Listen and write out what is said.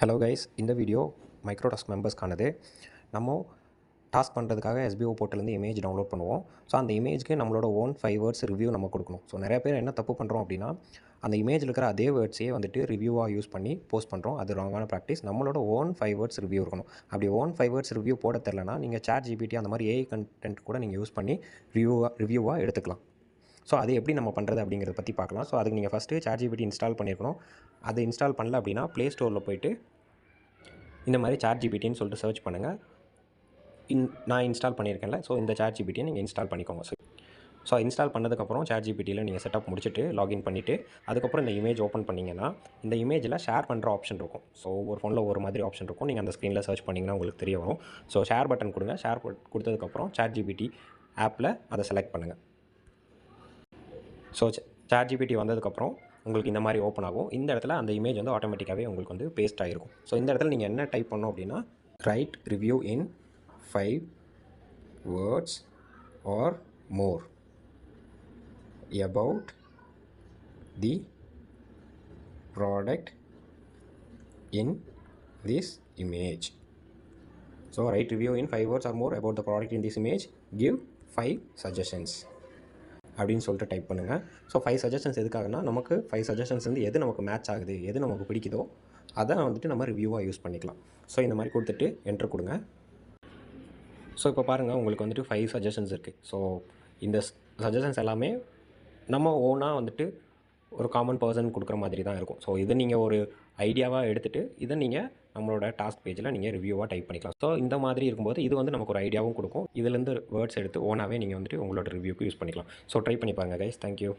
Hello guys, இந்த video micro task மெம்பர்ஸ்க்கானது. நம்ம task பண்ணுறதுக்காக எஸ்பிஓ போர்ட்டலேருந்து இமேஜ் டவுன்லோட் பண்ணுவோம். ஸோ அந்த இமேஜ்க்கு நம்மளோட ஓன் 5 வேர்ட்ஸ் ரிவ்யூ நம்ம கொடுக்கணும். ஸோ நிறைய பேர் என்ன தப்பு பண்ணுறோம் அப்படின்னா, அந்த இமேஜில் இருக்கிற அதே வேர்ட்ஸையே வந்துட்டு ரிவ்யூவாக யூஸ் பண்ணி போஸ்ட் பண்ணுறோம். அது ராங்கான ப்ராக்டிஸ். நம்மளோட ஓன் 5 வேர்ட்ஸ் ரிவ்யூ இருக்கணும். அப்படி ஓன் 5 வேர்ட்ஸ் ரிவ்யூ போட தெரிலனா, நீங்கள் சாட் ஜிபிடி அந்த மாதிரி ஏஐ கண்டென்ட் கூட நீங்கள் யூஸ் பண்ணி ரிவ்யூவாக எடுத்துக்கலாம். ஸோ அது எப்படி நம்ம பண்ணுறது அப்படிங்கிறத பற்றி பார்க்கலாம். ஸோ அதுக்கு நீங்கள் ஃபஸ்ட்டு சாட் ஜிபிடி இன்ஸ்டால் பண்ணியிருக்கணும். அது இன்ஸ்டால் பண்ணல அப்படின்னா ப்ளே ஸ்டோரில் போய்ட்டு இந்த மாதிரி சாட் ஜிபிடின்னு சொல்லிட்டு சர்ச் பண்ணுங்கள். நான் இன்ஸ்டால் பண்ணியிருக்கேன்ல, ஸோ இந்த சாட் ஜிபிடியை நீங்கள் இன்ஸ்டால் பண்ணிக்கோங்க. ஸோ இன்ஸ்டால் பண்ணதுக்கப்புறம் சாட் ஜிபிடியில் நீங்கள் செட்டப் முடிச்சுட்டு லாகின் பண்ணிவிட்டு அதுக்கப்புறம் இந்த இமேஜ் ஓப்பன் பண்ணிங்கன்னா இந்த இமேஜில் ஷேர் பண்ணுற ஆப்ஷன் இருக்கும். ஸோ ஒரு ஃபோனில் ஒரு மாதிரி ஆப்ஷன் இருக்கும். நீங்கள் அந்த ஸ்க்ரீனில் சர்ச் பண்ணிங்கன்னா உங்களுக்கு தெரிய வரும். ஸோ ஷேர் பட்டன் கொடுங்க. ஷேர் கொடுத்ததுக்கப்புறம் சாட் ஜிபிடி ஆப்பில் அதை செலக்ட் பண்ணுங்கள். ஸோ சாட் ஜிபிடி வந்ததுக்கப்புறம் உங்களுக்கு இந்த மாதிரி ஓப்பன் ஆகும். இந்த இடத்துல அந்த இமேஜ் வந்து ஆட்டோமேட்டிக்காகவே உங்களுக்கு வந்து பேஸ்ட் ஆகிருக்கும். ஸோ இந்த இடத்துல நீங்கள் என்ன டைப் பண்ணோம் அப்படின்னா, right review in 5 words R more about the product in this image. So write review in 5 words or more about the product in this image. Give 5 suggestions அப்படின்னு சொல்லிட்டு டைப் பண்ணுங்கள். ஸோ 5 சஜஷன்ஸ் எதுக்காகனா, நமக்கு 5 suggestions வந்து எது நமக்கு match ஆகுது, எது நமக்கு பிடிக்குதோ அதை வந்துட்டு நம்ம ரிவ்யூவாக யூஸ் பண்ணிக்கலாம். ஸோ இந்த மாதிரி கொடுத்துட்டு என்ட்ரு கொடுங்க. ஸோ இப்போ பாருங்கள், உங்களுக்கு வந்துட்டு 5 சஜஷன்ஸ் இருக்குது. ஸோ இந்த சஜஷன்ஸ் எல்லாமே நம்ம ஓனாக வந்துட்டு ஒரு காமன் பர்சன் கொடுக்குற மாதிரி தான் இருக்கும். ஸோ இதை நீங்கள் ஒரு ஐடியாவாக எடுத்துகிட்டு இதை நீங்கள் நம்மளோட டாஸ்க் பேஜில் நீங்கள் ரிவ்யூவாக டைப் பண்ணிக்கலாம். ஸோ இந்த மாதிரி இருக்கும்போது இது வந்து நமக்கு ஒரு ஐடியாவும் கொடுக்கும். இதுலேருந்து வேர்ட்ஸ் எடுத்து ஓனாகவே நீங்கள் வந்துட்டு உங்களோட ரிவ்யூக்கு யூஸ் பண்ணிக்கலாம். ஸோ ட்ரை பண்ணி பாருங்கள் கைஸ். தேங்க்யூ.